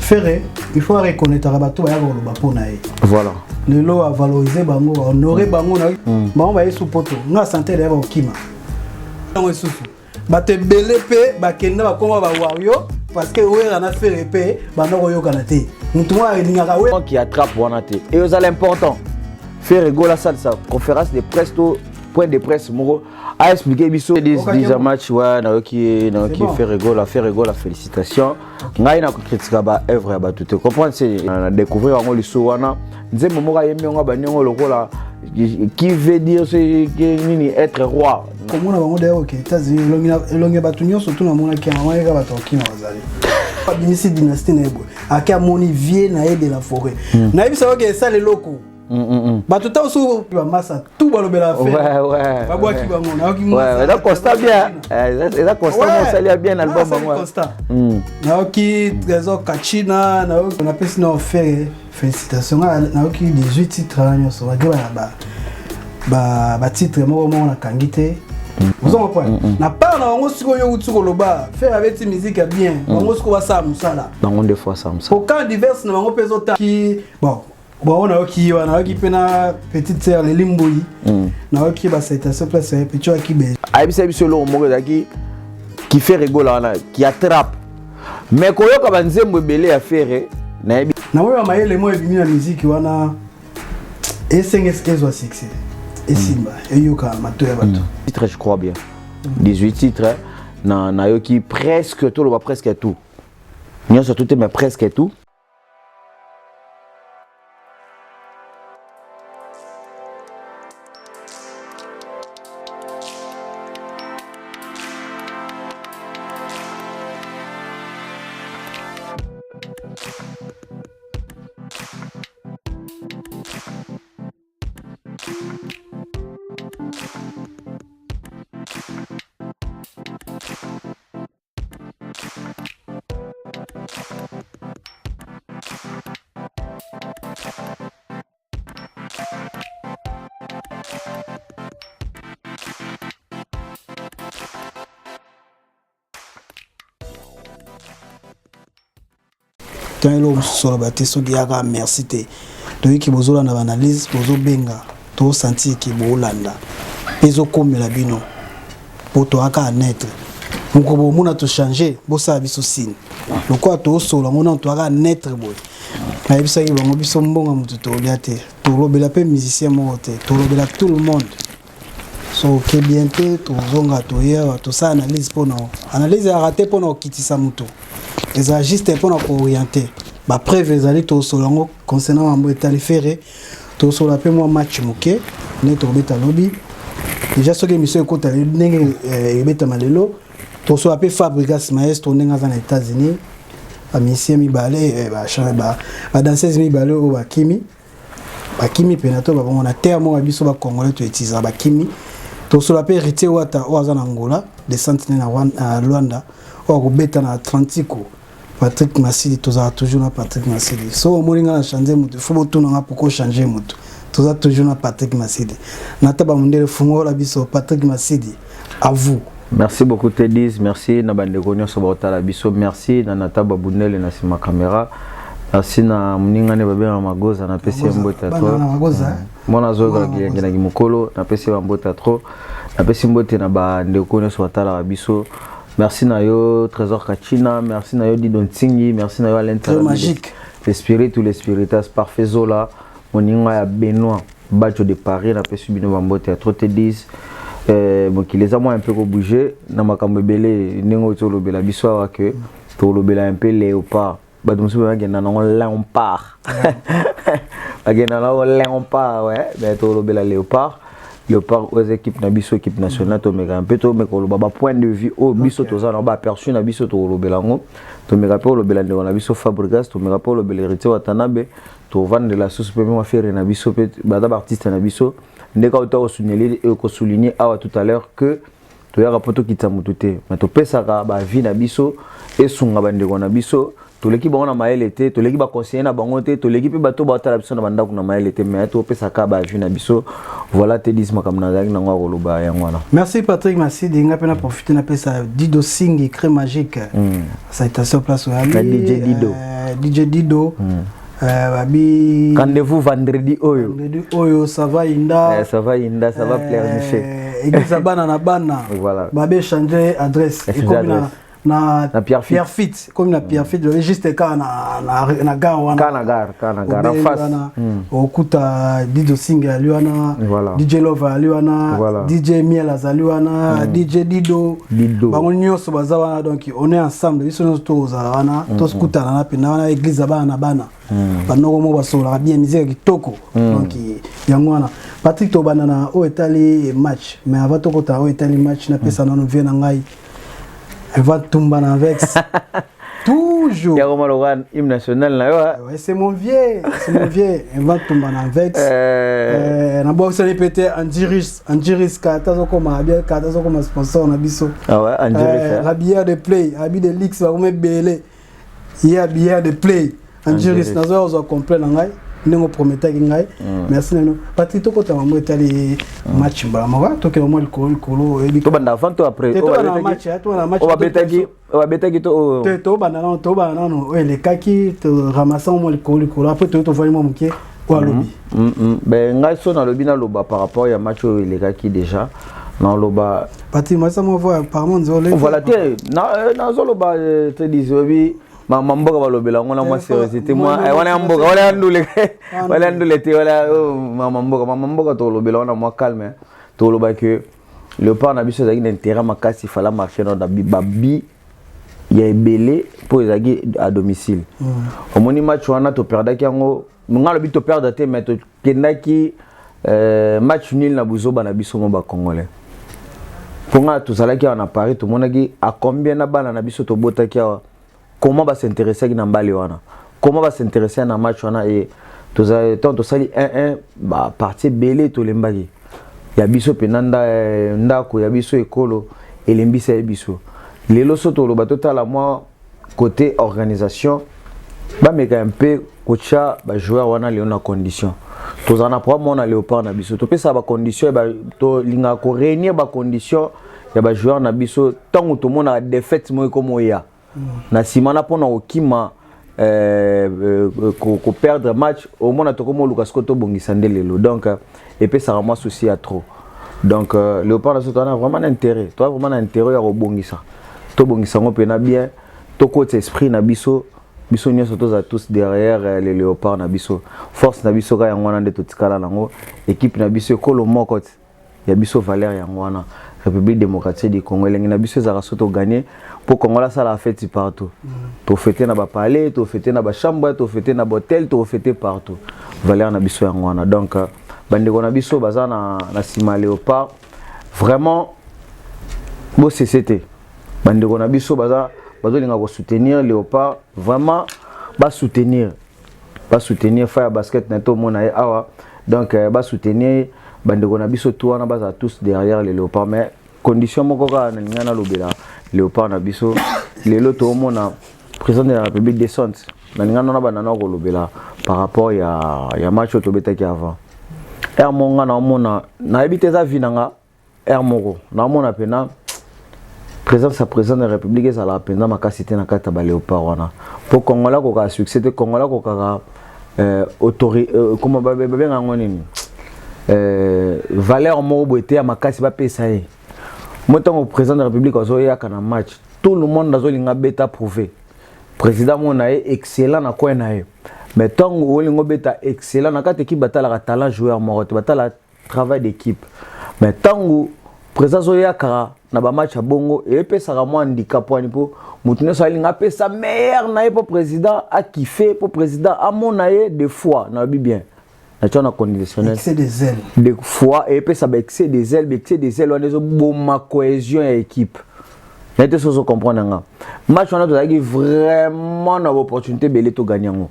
Ferré, il faut reconnaître Rabato va y avoir le baponaï. Voilà. Le lot a valorisé bango, honoré bango na. Bango va y sous poto. Nga santé d'ailleurs au kima. Non sous. Ba te belé pe ba kenda ba koma ba wario parce que ouais on a fait pe ba no yo kanate. Mutuma elingaka we qui attrape wanate. Et c'est l'important. Faire go la salle ça conférence de presse point de presse moro a expliqué biso 10 match ouais na qui faire la félicitations. Ngai na ko critiquer ba œuvre ba tout comprendre c'est na découvrir ngo liso wana nzembo moko yemi ngo ba nyongo lokola qui veut dire c'est nini être roi. Comme on a vraiment d'ailleurs que États-Unis longi batunyo surtout na mona ki amaya ka batoki na bazali. Pas binisi dynastie na ebo. Aka moni vie na de la forêt. Na yebi ça que ça les locaux. Bah tout temps sous ba massa tout balobela faire. Ouais. Ba boa ki bango na ki ouais, ça constat bien. Ça constat ça lia bien album moi. Na ki trésor Kachina na on appelle ça no faire félicitations na ki 18 titres là so ba titre moko na kangite. Vous en comprenez? Na pas na ngo siko yo utsuko loba faire avec musique bien. Ngo siko ba sa musala. Bango des fois ça musala. Au cas divers na ngo pezota qui bon on a qui pena petite sœur les limboyi. Na qui ba citation place petit qui be. Aibisa biso lo moko qui fait rigoler qui attrape. Mais koyo ka banzembo belé à faire na yebi. Na wewe maele mo ebimi na musique wana SNSS wa succès. Et Simba, et Yoka, Matoya Bato. Titres, je crois bien. 18 titres, na yoki presque tout, presque tout. N'y a surtout mais presque tout. Quand il a sur la bâtisse, il y a merci. Donc, qui vous avez analyse, vous avez benga, tout senti qui vous landa. Ils ont comme la bino pour toi à naître. Donc, vous avez tout changé, vous savez ce signe. Le quoi tout solo, vous avez tout naître boy. Mais vous savez, vous avez son bon amour tout le monde. Tout le monde musicien monté, tout le monde tout le monde. So que bientôt tout zonga tout hier tout ça analyse pour nous. Analyse a raté pour nous quitter ça muto. Les agistes pour nous orienter. Bah preuve les allez tout solongo concernant un état ferré tout sur la paix moi match moké né to beta lobby. Déjà ce que monsieur écoute aller nenge beta malelo tout sur la paix Fabregas maestro nenga dans les États-Unis. A monsieur mi balé ba chamba ba danseuse mi balé au bakimi. Bakimi penato ba on a terme ba biso ba congolais to etiza bakimi. Tout sur la paix hérité wata oazana Angola des sentinelles à Luanda ou beta na Atlantico. Patrick Massidi toujours na Patrick Massidi. So moringa na changer mutu, faut tout na pourquoi changer mutu. Toujours na Patrick Massidi. Nataba mundele fungo la biso Patrick Massidi. À vous. Merci beaucoup Tedis, merci na bande konyo so bota la biso, merci na Nataba Bundele na sima caméra. Merci na muninga ne babe na magoza na pesi mbota trop. Mona zoga ngena kimokolo na pesi mbota trop. Na pesi mbote na bande konyo so bota la biso. Merci Nayo, Trésor Kachina, merci Nayo Didon Tsingi, merci Nayo Alentra. Magique. Les spirites ou les spiritas parfait Zola, mon ya Benoît, Bacho de Paris, na pesu bino bambo théâtre T10. Bon qui les a moi un peu bouger, na makambo belé nengo tolo bela biswa que tolo bela un peu léopard. Ba dum su ba gena na léopard. Ba gena na léopard ouais, mais tolo bela léopard. Léopard aux équipes na biso équipe nationale to mega un peu to meko lo baba point de vue au biso to za na ba aperçu na biso to lo belango to mega pe lo belande na biso Fabregas to mega pe lo belerité Watanabe to vendre la sauce pe moi faire na biso pe bada artiste na biso ndeka auto souligner et ko souligner awa tout à l'heure que to ya rapoto kitamutute mais to pesa ka ba vie na biso et sunga bande ko na biso to l'équipe on a maëlité to l'équipe ba conseiller na bango te to l'équipe bato ba tala biso na banda ko na maëlité mais to pesa ka ba vie na biso voilà te dis makamna zaki na ngwa koloba ya ngwana. Merci Patrick Massidi ngapena profiter na pesa Dido Singi crème magique. Ça a été sur place au DJ Dido. DJ Dido babi rendez-vous vendredi oyo ça va Inda ça va pleurnicher église bana na bana voilà babe changer adresse et comme na Pierre Fit comme na Pierre Fit juste ka na gare wana kana en face okuta Dido Singa aliwana DJ Love aliwana DJ Miel aliwana DJ Dido bango nyonso baza wana donc on est ensemble biso nyonso toza wana toskutana na pena wana église bana na bana banoko mo basola bien musique kitoko donc yango wana Patrick to bana na o etali match mais avant to kota o etali match na pesa na no vient na ngai elle va tomber en vex toujours. Il y a comment le hymne national là. Ouais, c'est mon vieux. Elle va tomber en vex. Na boxe répéter Angiris katazo koma bien katazo koma sponsor na biso. Ah ouais, Angiris. La bière de play, habit de Lix va me belé. Il y a bière de play. Angiris nazo ozo complet na ngai. Ndingo prometa ngai. Merci nano. Patrick to kota mambo etali match mbala mwa to ke mo likolo e to banda avant to après to na match o betaki to banda non le kaki to ramasser mo likolo après to voyer mo mukie kwa lobi ben ngai so na lobi na loba par rapport ya match le kaki déjà na loba Patrick moi ça me voit apparemment nzole voilà na zoloba te dizobi mamboka balobela ngona moi sérieuxité moi wana mboka wala ndule te wala mamboka to lobela wana moi calme to loba que le part na biso zaki d'intérêt makasi fala marcher dans babi ya ebele pour zaki à domicile au moni match wana to perdaki yango ngalo bi to perdre te mais to kendaki match nul na buzoba na biso mo ba congolais ponga to zalaki na Paris to monaki a combien na bana na biso to botaki comment va s'intéresser à Nambali wana comment va s'intéresser à un match wana et to sali 1-1 ba partie belé to lembaki ya biso penanda ndako ya biso ekolo elembisa ya biso lelo soto lo bato tala moi côté organisation ba meka un peu kocha ba joueur wana le na condition to zana pour moi na Léopard na biso to pesa ba condition ba to linga ko réunir ba condition ya ba joueur na biso tant to mona défaite moi comme ya na simana pona okima ko perdre match au moins to comme Lucas Koto bongisa ndelelo donc et puis ça rend moi souci à trop donc Léopard na soto na vraiment intérêt toi vraiment intérêt ya robongisa to bongisa ngo pena bien to côté esprit na biso nyonso toza tous derrière les Léopards na biso force na biso ka yango wana nde totikala nango équipe na biso ekolo moko ya biso valeur yango wana République démocratique du Congo elengi na biso ezaka soto gagner pour Congo la sala fête partout to fêter na ba palais to fêter na ba chambre to fêter na hôtel to fêter partout valeur na biso yango wana donc bandeko na biso baza na sima Léopard vraiment bo CCT bandeko na biso baza bazolinga ko soutenir Léopard vraiment ba soutenir Fire Basket na to mona e awa donc ba soutenir bandeko na biso to wana baza tous derrière les Léopards mais condition moko ka na ngana lobela Léopard na biso lelo to mona président de la République descente na ngana na banana ko lobela par rapport ya match to betaki avant monga na mona na ebite za vinanga moko na mona pena président de la République ezala pena makasité na kata ba Léopard wana pour Congola ko ka succès te Congola ko ka autorité comment ba nga ngoni valeur moko boete ya makasi ba pesa ye motango président de la République azoya kana match tout le monde azolinga beta prouver président mona ye excellent na ko na ye mais tango olingo beta excellent na kata équipe batala talent joueur moko batala travail d'équipe mais tango président azoya kara na ba match bongo et pesa ka mo handicap wani po mutune so alinga pesa meilleur na ye pour président a kiffé pour président a mona ye des fois na bi bien na tona conditionnel excès des ailes des fois et puis ça ba excès des ailes on est bon cohésion et équipe n'était so comprendre nga match on a tozaki vraiment na opportunité belé to gagner ngo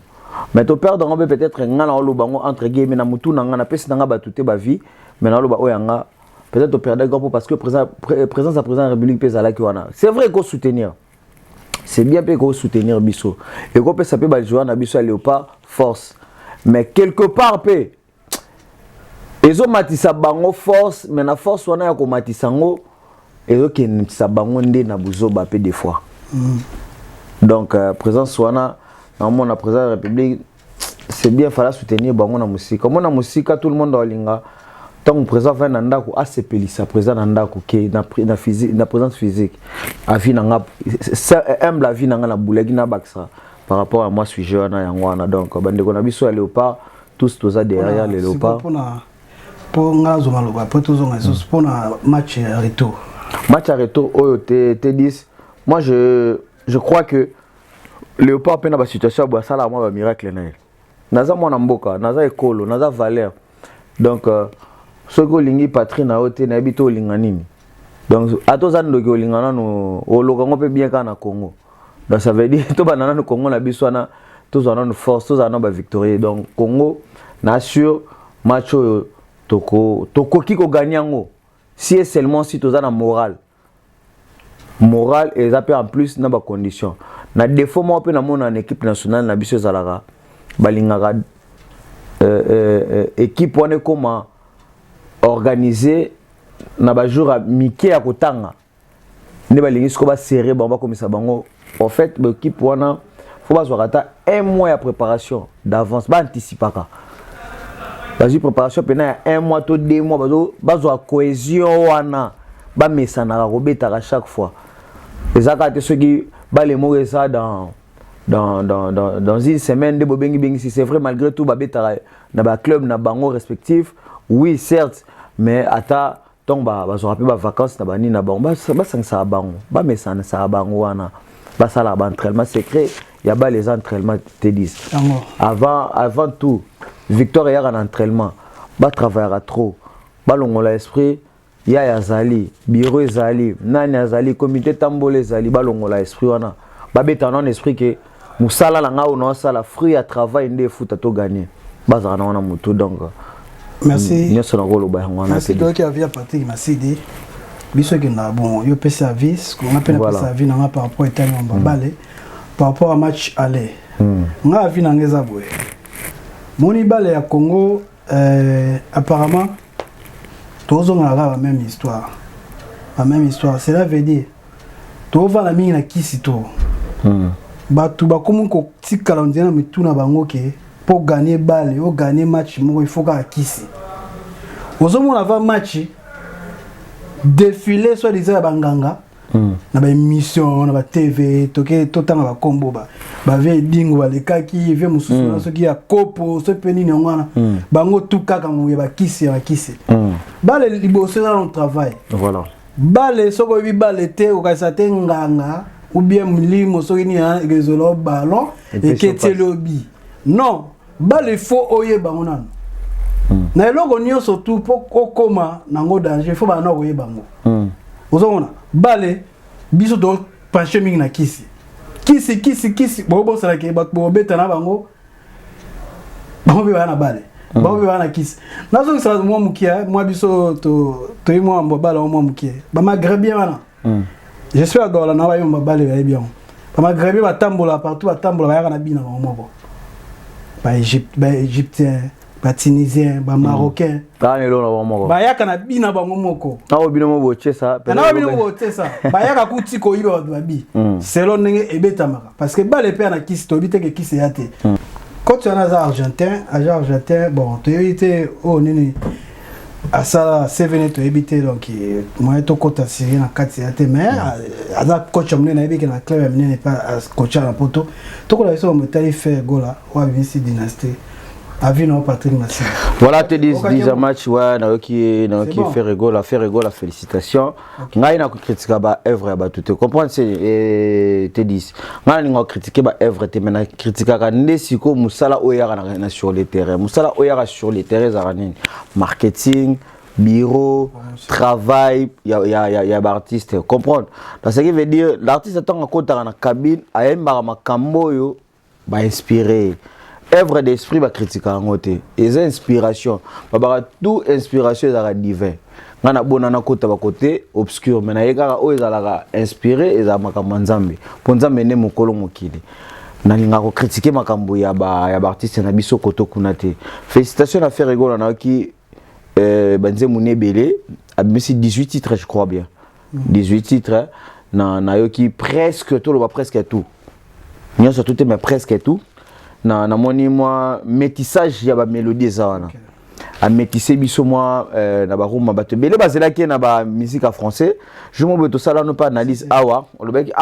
mais to perdre on peut-être nga na lobango entre guillemets na mutu na nga na pesi nga ba tuté ba vie mais na loba oyanga peut-être to perdre grand parce que présence de la République pesa la ki wana c'est vrai qu'on soutenir c'est bien pe qu'on soutenir biso et qu'on peut saper ba joueur na biso Léopard force mais quelque part pe ezo matisa bango force mais na force wana ya ko matisa ngo ezo kenisa bango nde na buzoba pe des fois donc présence wana dans la président de la République, c'est bien, il fallait soutenir bango na musique. Comme on a musique, tout le monde a linga. Tant que le président va nanda ko ACPLI, sa président nanda ko qui na physique, na présence physique. A vie nanga, humble la vie nanga na boulegi na baksa. Par rapport à moi, je suis jeune à Yangwana. Donc, bande qu'on a vu sur les léopards, tous ça derrière les léopards. Pour un match à retour. Match à retour, T10. Moi, je crois que léopard peine la situation, ça là, moi, un miracle. Naza mon mboka, naza ekolo, naza valeur. Donc, ce que lingi patrie na ote na habito linganini. Donc, à tous les gens lingana no, au local peut bien qu'en Congo. Donc, ça veut dire tout banana no Congo na biswana, tous en ont force, tous en ont victoire. Donc, Congo, nassure match toko kiko gagnango. Si seulement si tous en a moral et ça peut en plus na ba condition. Na défaut moi peut na mon en équipe nationale na biso zalaka. Balingaka équipe on est comment organiser na ba jour à Mickey à Kotanga ne balingi ko ba serré ba comme ça bango en fait l'équipe on a faut pas rata un mois de préparation d'avance ba anticiper ka basi préparation pena un mois to 2 mois bazo cohésion wana ba mesana ko beta à chaque fois les actes ceux qui ba les mots ça dans une semaine de bobengi bengi si c'est vrai malgré tout babeta na ba club na bango respectif oui certes mais ata donc ba so rappel ba vacances na bani na bango ba ça bango ba mesana ça bango wana ba sala ba entraînement secret il y a ba les entraînements te disent avant tout victoire hier en entraînement ba travailler trop ba longola esprit ya yazali bureau ezali nani yazali comité tambole ezali ba longola esprit wana ba beta non esprit que musala la ngao no sala fruit à travail ndé foot to gagner bazana wana mutu donc merci merci toi qui a vu Patrick Masidi biso que na bon yo pe service qu'on appelle voilà. Service na par rapport à Mbabale par rapport à match aller nga vi na ngeza boye moni bale ya Congo apparemment tous on a la même histoire cela veut dire to va la mingi na kisito batu ba comme ko tikala ndena mituna bango ke pour gagner balle ou gagner match il faut qu'à kisi ozomo on va match défilé soit disait banganga na ba émission na ba TV toke totanga ba combo ba ve dingo ba lekaki ve mususu na soki ya kopo so peni ni ngwana bango tukaka mu ba kisi balle liboso na on travail voilà balle soko bi balle te o ka sa te nganga ou bien mulimo soki ni ezolo ballon et que lobby non balle faut oye bango na eloko nyo surtout pour okoma nango danger faut ba na oye bango ozona balle biso do pencher mingi na kisi bo sala ke ba beta na bango be ba na balle be ba na kisi nazo sala mo mukia moi biso to mo mbo balle mo mukia ba maghreb bien wana j'espère que na ba yo balle ba bien ba maghreb ba tambola partout ba tambola ba ya na bina moko ba égyptien ba tunisien ba marocain ba ne lo na moko ba ya kana bina ba moko na obino mo boche ça ba ya ka kuti ko iba ba bi selon ndenge ebeta maka parce que ba le pe na kisi to bite ke kisi yate quand tu en as argentin bon tu été au nini à ça c'est venu te habiter donc moi to kota siri na kati yate mais aza coach amne na ebiki na club amne n'est pas coach na poto to ko la so mo tali faire gola wa BC dynastie Avino Patrick Massi. Voilà, te dis match ouais na qui fait rigole félicitations. Ngai na ko critiquer ba œuvre ba tout comprendre c'est te dis. Ngai na critiquer ba œuvre te mena critiquer ka ndesiko musala oyara na sur le terrain. Musala oyara sur le terrain zaranini. Marketing, bureau, travail, il y a artiste comprendre. Parce que veut dire l'artiste tant en compte dans la cabine a emba makambo yo ba inspirer. Œuvre d'esprit va critiquer en côté et inspiration ba tout inspiration est divin ngana bonana kota ba côté obscur mais na yeka o ezalaka inspiré eza makambo nzambe ponzambe ne mokolo mokili na linga ko critiquer makambo ya ba artiste na biso koto kunate félicitations à faire rigolo na ki banze munebele a 18 titres je crois bien 18 titres na yoki presque tout le presque tout Nous sommes tout mais presque tout. Na moni moi métissage ya ba mélodie ça wana. A métisser biso moi na ba rumba bato belé bazela ki na ba musique en français. Je me beto ça là non pas analyse awa. On le bec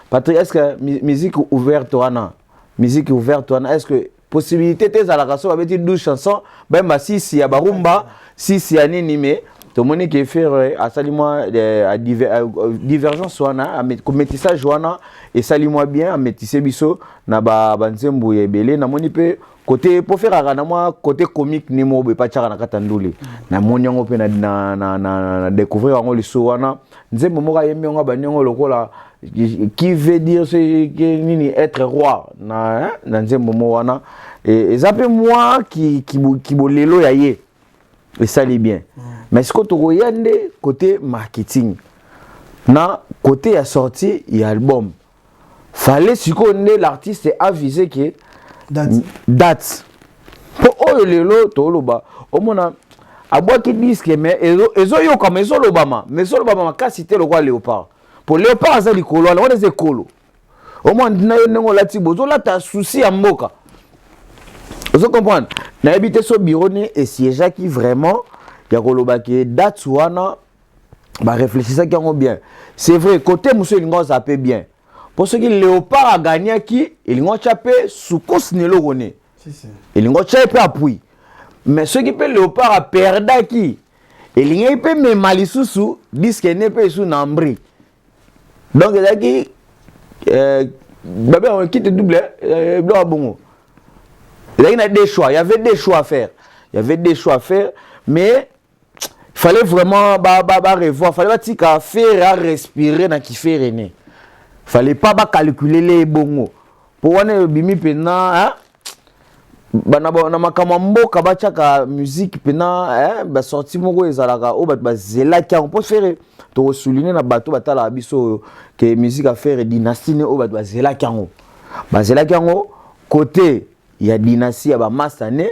Patrick, est-ce que musique ouverte wana? Musique ouverte wana est-ce que possibilité tes à la raison avec 12 chansons ben ma si ya ba rumba si ya nini mais to moni qui faire à salimoi à divergence wana à métissage wana et salimoi bien à métisser biso na ba banzembo ebele na moni pe côté pour faire na moi côté comique ni mo be pa tchaka na katanduli na moni ngo pe na découvrir ngo liso wana nzembo mo ka yembe ngo ba nyongo lokola qui veut dire c'est nini être roi na nzembo mo wana et zape moi qui bolelo ya ye et ça l'est bien. Mais ce que tu regardes côté marketing, na côté à sorti il y a album. Fallait si qu'on l'artiste avisé que date. Pour oh lelo to loba. Au moins à bois qui disent que mais ezo yo comme ezo lobama, mais ezo lobama ka citer le roi léopard. Pour léopard ça li kolo, on est kolo. Au moins na yo ngo lati bozo la ta souci à mboka. Vous comprenez? Na habité sur bureau et siège qui vraiment ya koloba ke date wana ba réfléchissez qui ont bien. C'est vrai côté monsieur Lingo ça peut bien. Pour ceux qui léopard a gagné qui il ngont chapé sous cause ne le connaît. Il ngont chapé appui. Mais ceux qui peut léopard a perda qui il ngont peut même malisusu disque ne peut sous nambri. Donc là qui on quitte double blanc bon. Il y a des choix, il y avait des choix à faire. Il y avait des choix à faire, mais il fallait vraiment revoir, il fallait pas faire à respirer dans qui fait René. Il fallait pas calculer les bons. Pour on bimi pena na makamambo kabachaka musique pena ba sorti moko ezalaka o ba zela ki on peut faire to souligner na bato batala biso que musique à faire dynastie o ba zela ki ngo. Ba zela ki ngo côté il y a dynastie ya ba masane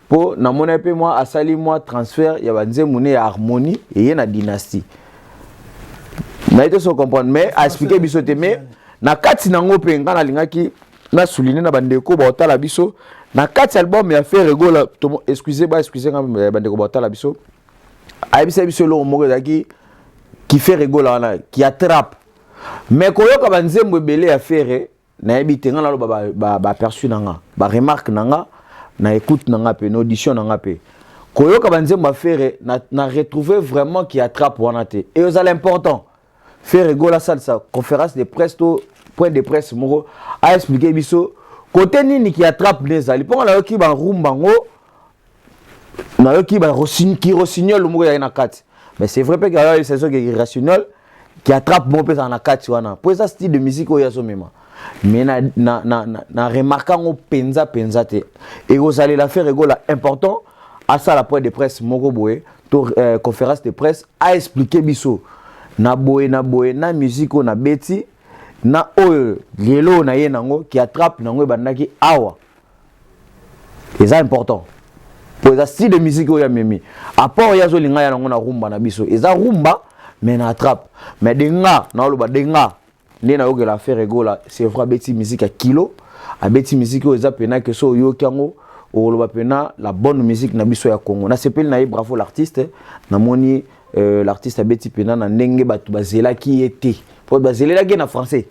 pour na mona pe moi asali moi transfert ya ba nzemune ya harmonie et y na dynastie na ite so comprendre mais à expliquer biso te mais na kati nango pe ngana lingaki na souligner na bandeko ba otala biso na kati album ya faire rigola excusez bandeko ba otala biso ayebisa biso lo moko zaki qui fait rigola wana qui attrape mais koyoka ba nzembo ebele ya faire na ebite nga nalo ba perçu nanga ba remarque nanga na écoute nanga pe na audition nanga pe koyoka banze ma faire na retrouver vraiment qui attrape wana te et aux l'important faire rigola ça conférence de presse point de presse moko a expliquer biso côté nini qui attrape les ali pour na yoki ba rumba ngo na yoki ba rossignol moko ya na kati mais c'est vrai que il c'est ça qui est rationnel qui attrape mon peu na kati wana pour ça style de musique o ya so mema mais na remarquant au penza te et vous allez la faire rigola important à ça la point de presse moko boye to conférence de presse a expliquer biso na boye na musique na beti na oyo lelo na ye nango qui attrape nango bandaki awa et ça important pour ça style de musique oya memi à part ya zo linga ya nango na rumba na biso et ça rumba mais na attrape mais denga na lo ba denga ni na yoke la faire rigola c'est vrai beti musique à kilo a beti musique oza pena que so yo kango o lo ba pena la bonne musique na biso ya Congo na sepel na bravo l'artiste na moni l'artiste a beti pena na ndenge batu bazela ki était pour bazela ki na français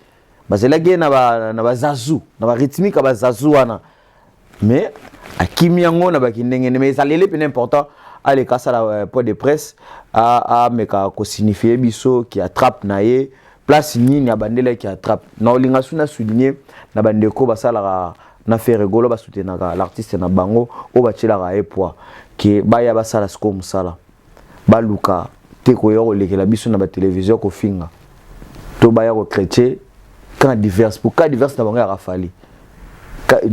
bazela ki na ba zazu na ba rythmique ba zazu wana mais a kimiango na ba kindenge mais ça lele pena important allez ka ça la point de presse a meka ko signifier biso qui attrape na ye place nini ya bandela qui attrape na olinga suna souligner na bandeko basala na faire rigolo ba soutenaka l'artiste na bango o bachelaka epoa ke baya basala sko musala baluka te ko yo lekela biso na ba télévision ko finga to baya ko chrétien quand divers pour cas divers na bango ya rafali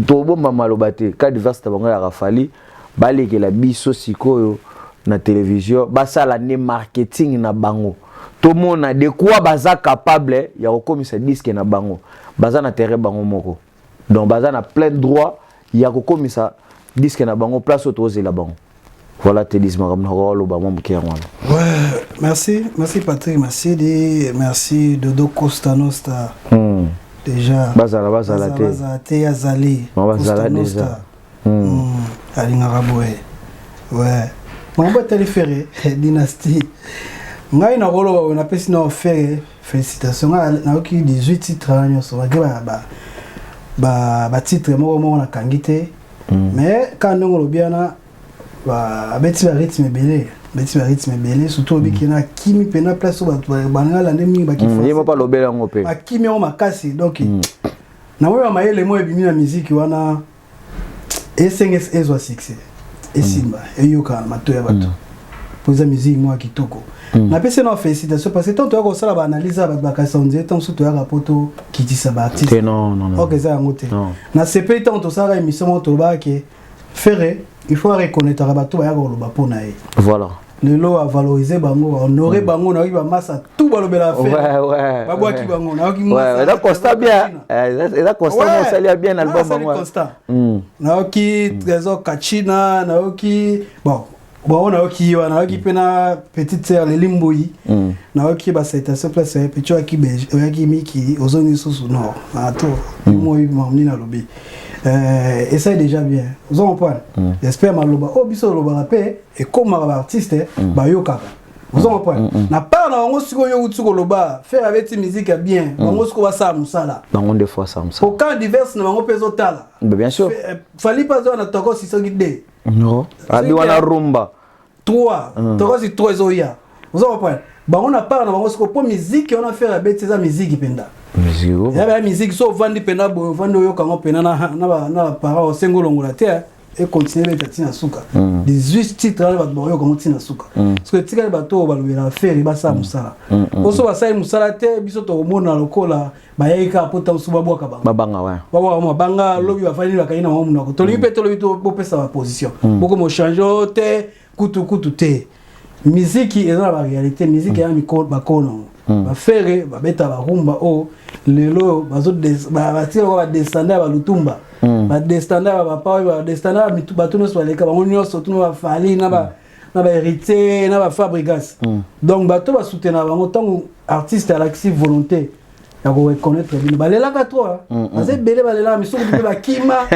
to bomba maloba te cas divers na bango ya rafali balekela biso sikoyo na télévision basala ne marketing na bango tout le monde a de quoi baza capable ya kokomisa disque na bango baza na terrain bango moko donc baza na plein droit ya kokomisa disque na bango place autorisée la bango voilà te dis ma ramna rolo ba mo mkiya ngwana ouais merci Patrick merci Dodo Costa Nostra déjà bazala te azali bazala déjà alingaka boye ouais mambo tali ferré dynastie ngai na koloba na pesi na offert félicitations na oki 18 titres nyonso ba titre moko na kangite mais quand ndongo lobiana ba beti ba rythme belé surtout biki na kimi pena place ba bangala ndemi ba kifa yemo pa lobela ngope akimi o makasi donc na wewe mayele mo ebimi na musique wana SNS ezwa succès esimba eyoka mato ya bato poza musique mo kitoko na pese na félicitations parce que tant to ko sala ba analyse ba kasa onze tant surtout ya rapoto kitisa ba artiste non OK ça ngote na CP tant to sala émission to ba ke ferré il faut reconnaître bato ya ko loba pona e voilà le lot a valorisé bango honoré bango na ba massa tout balobela faire ouais babwa ki bango na ki massa ça constat bien ça constat ça lia bien album bango na ki trésor kachina na ki bon na ki wana ki pena petite sœur le limboyi na ki ba citation place ya petit ki belge ya ki miki ozoni susu non ato moi mamni na lobi et ça est déjà bien vous en point j'espère maloba biso loba rapé et comme artiste ba yoka vous en point na part na ngo siko yo utsuko loba faire avec musique bien ngo siko ba sa musala bango des fois ça musala au cas divers na ngo peso tala bien sûr fallait pas na toko si so guide non abi wana rumba 3 toko si 3 zoya vous en point bango na part na ngo siko pour musique on a fait avec ces musique penda musique ya ba musique so vandi pena bo vandi yo kango pena na para sengolo ngula te et continuer à tina suka 18 titres ba bo yo kango tina suka parce que tika ba to ba lobela faire ba sa musala oso ba sa musala te biso to mona lokola ba yeka pota usuba bwa kabanga babanga ouais baba banga lobi ba fani ba kaina mo munako to lipe to lobi to pesa ba position boko mo changer te kutu te musique est dans la réalité musique ya mikolo ba kono ba faire ba beta ba rumba lelo bazo ba tiro ba descendre ba lutumba ba descendre ba papa ba descendre mitu batuno so leka ba ngonyo so tuno ba fali na ba hérité na ba fabrigas donc bato ba soutenir ba ngotango artiste à l'active volonté ya ko reconnaître bien ba lela ka toi assez belé ba lela miso ko ba kima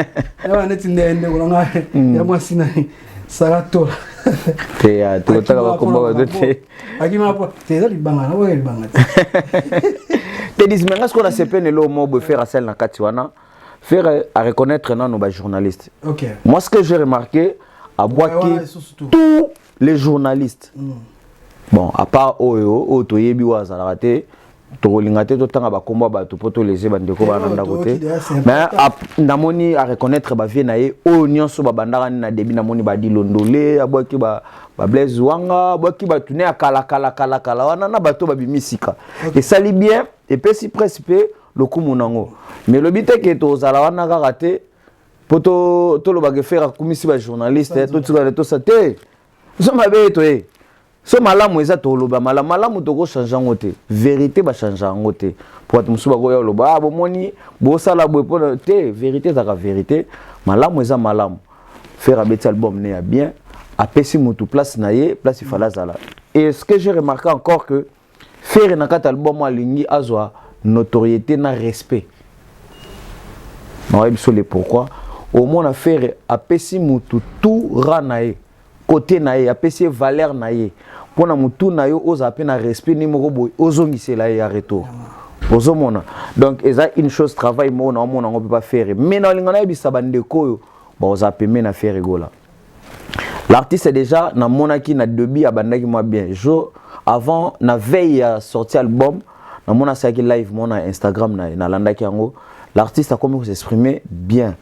na net ndende ko nga ya mwasi na sarato te ya to taka ko ba de te akima po te za libanga na boye libanga te dis mais est-ce qu'on a CP le mot de faire à celle na katiwana faire à reconnaître non nos journalistes. OK. Moi ce que j'ai remarqué à Boaki tous les journalistes bon à part o toyebi wa za raté to lingate to tanga ba komba ba to poto les bandeko ba nanda côté mais ndamoni à reconnaître ba vie na ye o nyonso ba bandaka na debi na moni ba dilondolé aboki ba Blaise Wanga aboki ba tune akala wana na bato ba bimisika et ça li bien et puis si presque le kumunango mais le but est que to zala wana ka raté poto to lo ba faire kumisi ba journaliste to tsika to sa te so mabe to so malamu eza to loba malamu to ko changer ngote vérité ba changer ngote pour être musuba ko yo loba bo moni bo sala bo po te vérité za ka vérité malamu eza malamu faire un petit album né bien a pesi mutu place na ye place il fallait zala et ce que j'ai remarqué encore que faire na kat album alingi azwa notoriété na respect non le pourquoi au moins a faire a pesi mutu tout ranae côté nae a pesi valeur nae pona mutu na yo oza pe na respect ni moko boy ozongisela ya retour ozomona donc eza une chose travail mo na mona on peut pas faire mais na lingana ebisa bandeko yo ba oza pe na faire gola l'artiste est déjà na monaki na début abandaki moi bien jo avant na veille à sortir album na mona saki live mona Instagram na landaki yango l'artiste a comment s'exprimer bien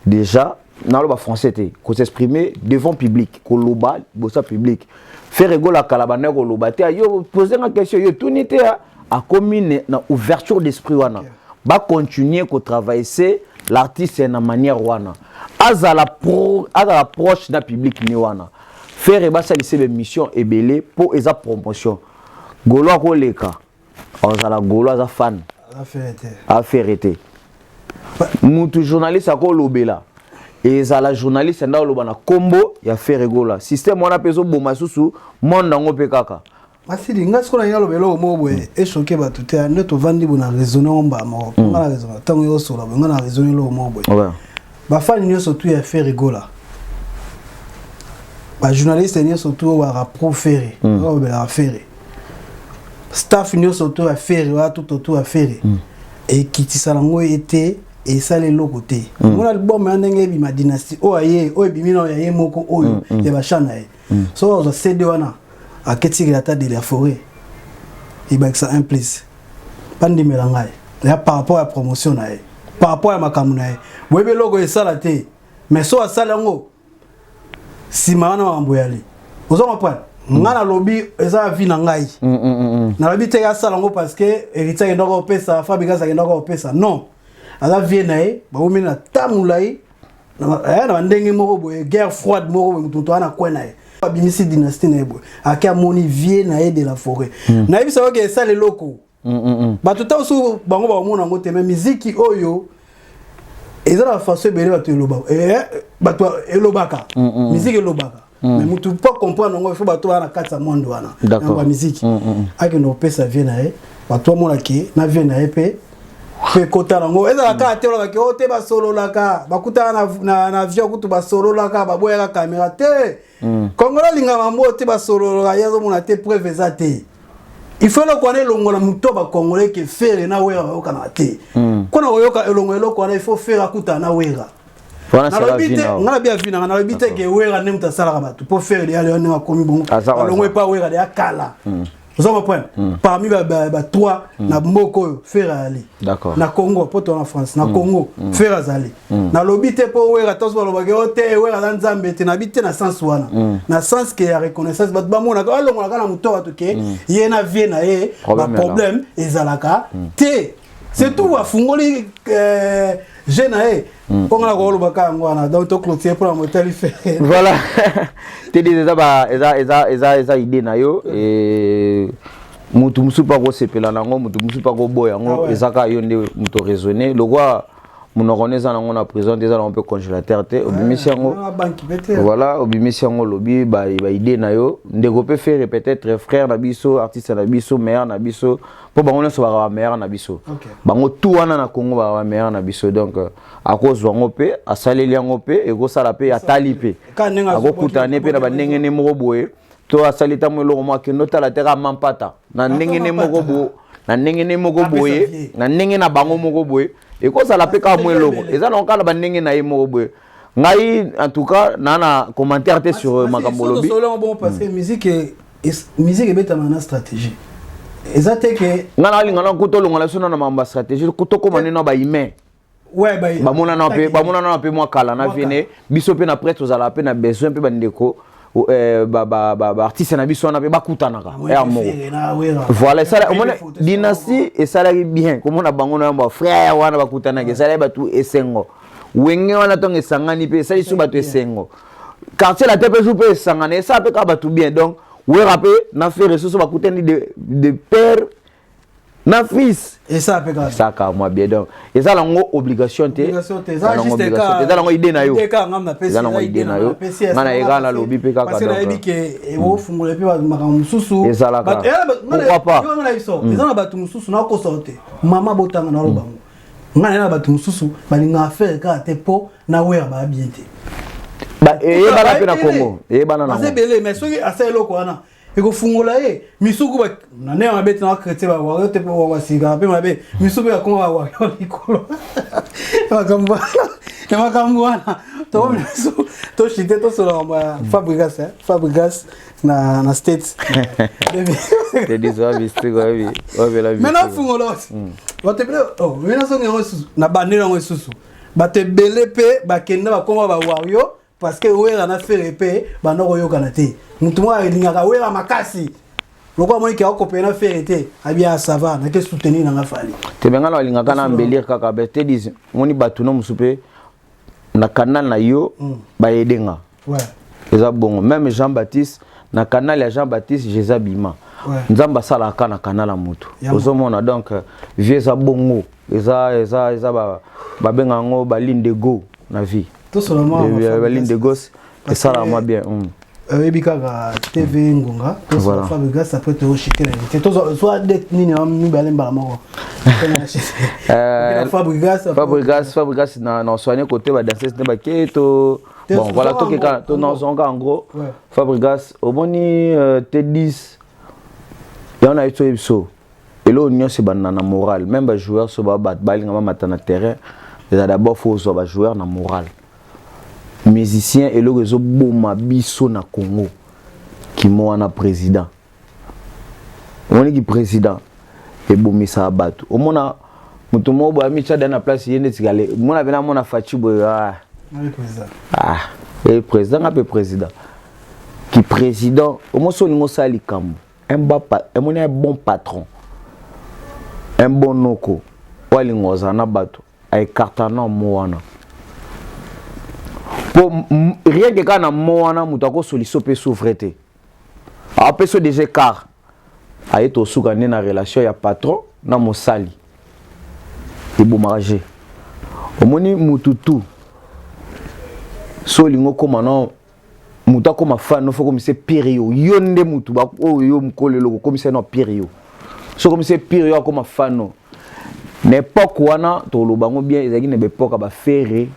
déjà na loba français te ko s'exprimer devant public ko loba bossa public faire rigoler kala bana ko loba te yo poser une question yo tout nité a commune na ouverture d'esprit wana ba continuer ko travailler l'artiste na manière wana azala proche na public ni wana faire ba ça lycée de mission et belé pour esa promotion golo ko leka azala golo aza fan a ferité mutu journaliste ko lobela et ça la journaliste nda loba na combo ya faire rigola système wana peso boma susu monde ngo pe kaka Masidi nga sikola yalo belo mobwe e choqué ba tout est neto vandi bona raisonner on ba mo nga raisonner tango yo sola nga na raisonner lo mobwe ba fan nyo surtout ya faire rigola ba journaliste nyo surtout wa rapprofer o be la faire staff nyo surtout à faire wa tout autour à faire et qui tisalango était et ça les côté mon album ndenge bi ma dynastie o aye o bi mino ya moko oyo ya ba chana so zo CD wana a keti la tête de la forêt il va que ça implique pas de mélange là par rapport à la promotion là par rapport à ma kamuna webe logo et ça la té mais so à salango si maana mamboyali ozo comprendre ngana lobby eza vie na ngai na lobby te ya salango parce que héritier ndoko pesa fabrica ça ndoko pesa non ala vie nae ba omi na tamulai na ndenge moko boye guerre froide moko mutu ana kwena bimisi dynastie na ebo akia moni vie na de la forêt na yebisa que ça les locaux ba tout temps sou bango ba mona ngote mais musique oyo eza la façon belé ba to eloba ba to elobaka musique elobaka mais mutu pas comprendre ngo il faut ba to ana katsa monde wana na musique aki no pesa vie na ba to mona ki na vie na pe pe kota ngo eza ka te lo ki o te ba solo la ka ba kuta na avion kutu ba solo la ka ba boya la caméra te kongola linga mambo te ba solo la yazo mona te preuve ezate il faut le connaître longola muto ba congolais que faire na wera ba kana te kona oyoka elongolo kona il faut faire kuta na wera na lobite ngala bia vina na lobite ke wera ne muta sala ba tu pour faire ya le na komi bon alongwe pa wera de akala. Vous avez compris? Parmi les trois, na Moko, Ferrari. D'accord. Na Congo, pas en France, na Congo, Ferrazali. Na l'obité pour ouvrir à tous les baguettes, ouvrir à l'Anzambé, na habité na sens ouana. Na sens que la reconnaissance, bah bon, na alors on a quand même tout à tout que, il y en a bien na problème, et zalaka, té. C'est tout à fungoli jeune on a rôle baka ngwana donc to clôture pour la motel fait. Voilà. Tu dis eza idée na yo et mutu musupa ko sepela nango mutu musupa ko boya ngo ezaka yo nde muto raisonner le roi munokoneza nango na prison déjà on peut congélateur te obimisi yango voilà obimisi yango lobi ba idée na yo ndeko peut faire peut-être frère na biso artiste na biso mère na biso po bango so ba mère na biso bango tout wana na Congo ba mère na biso donc à cause wango pe asaleli yango pe eko sala pe atali pe ako kutane pe na bandenge ne moko boye to asalita mo lo mo kendo tala tera mampata na ndenge ne moko bo na ndenge ne moko boye na ndenge na bango moko boye eko sala pe ka mo logo eza na kala bandenge na ye moko boye ngai en tout cas na commentaire te sur makambo lobi bon parce que musique est bête na stratégie ezate ke ngana linga na kutolo ngala sona na mamba stratégie kutoko maneno ba ime ouais ba mona na pe moi kala na vene biso pe na prêtre ozala pe na besoin pe bandeko ba artiste na biso na pe bakutanaka ya mo voilà ça on dynastie et ça bien comme on a bango na ba frère wana bakutanaka ça ba tout esengo wenge wana tonge sangani pe ça isu ba tout esengo quartier la tepe jou pe sangane ça pe ka ba tout bien donc ouais rappé na fait ressources bakutani de père na fils et ça peut grave ça ka moi bien donc et ça la obligation te ça juste ka ça la idée na yo ka ngam pesi ça la idée na yo ngana egala lobi pe ka parce que na yebi ke e wo fungole pe ba makamu susu pourquoi pas ils ont batu mususu na ko sorte mama botanga na lobango ngana na batu mususu bali nga faire ka te po na wera ba bien te ba e bana pe na Congo e bana na c'est belé mais soki asa eloko wana eko fungola ye misuku ba na ne mabeti na chrétien ba wa te po wa siga pe mabe misuku ya konga wa likolo makambo wana to misu to chite to solo ma Fabregas na States te dizo bisti go bi o bela bi maintenant fungola wa te ple oh maintenant so ngero susu na bandela ngo susu ba te belé pe ba kenda ba konga ba wa yo parce que wera na faire épée banoko yokana te mutu mwa lingaka wera makasi lokwa moi ki akopé na faire été abia ça va na ke soutenir na fali te benga na lingaka na embellir kaka be te dis moni batu no musupe na canal na yo ba edenga ouais eza bongo même Jean-Baptiste na canal ya Jean-Baptiste Jésus Bima nzamba sala ka na canal la mutu ozomona donc vieux za bongo eza ba benga ngo ba ligne de go na vie tout seulement la ligne de gauche et ça là moi bien Ebika TV Ngunga, voilà. Fabregas après te rechiquer l'invité. Soit des nini mi balem balamoko. Fabregas na soigné côté ba danser ne ba keto. Bon voilà tout que ton zonga en gros. Fabregas au boni T10. Il y en a eu tout ça. Et là on y a c'est banana moral, même ba joueur so ba bat balinga ma matana terrain. D'abord faut so ba joueur na moral. Musicien et le réseau Boma Biso na Congo qui moi na président. On est qui président et Bomisa Abatu. Au mona mutumo bo amicha dans la place yende tigale. Mona bena mona fachi bo ah. Et président un peu président. Qui président au moins so lingo sali kam. Un bon patron. Un bon noko. Wa lingo zana batu ay cartana moana. Rien que quand on a moana mutako solution peut souffrir. Après ce déjà car a été au sougané na relation ya patron na mosali. Et bon marché. Au moni mututu. So lingo comme non mutako ma fan no faut comme c'est pério. Yonde mutu ba o yo mkole logo comme c'est no pério. So comme c'est pério comme fan no. N'époque wana to lo bango bien ezaki ne époque ba ferré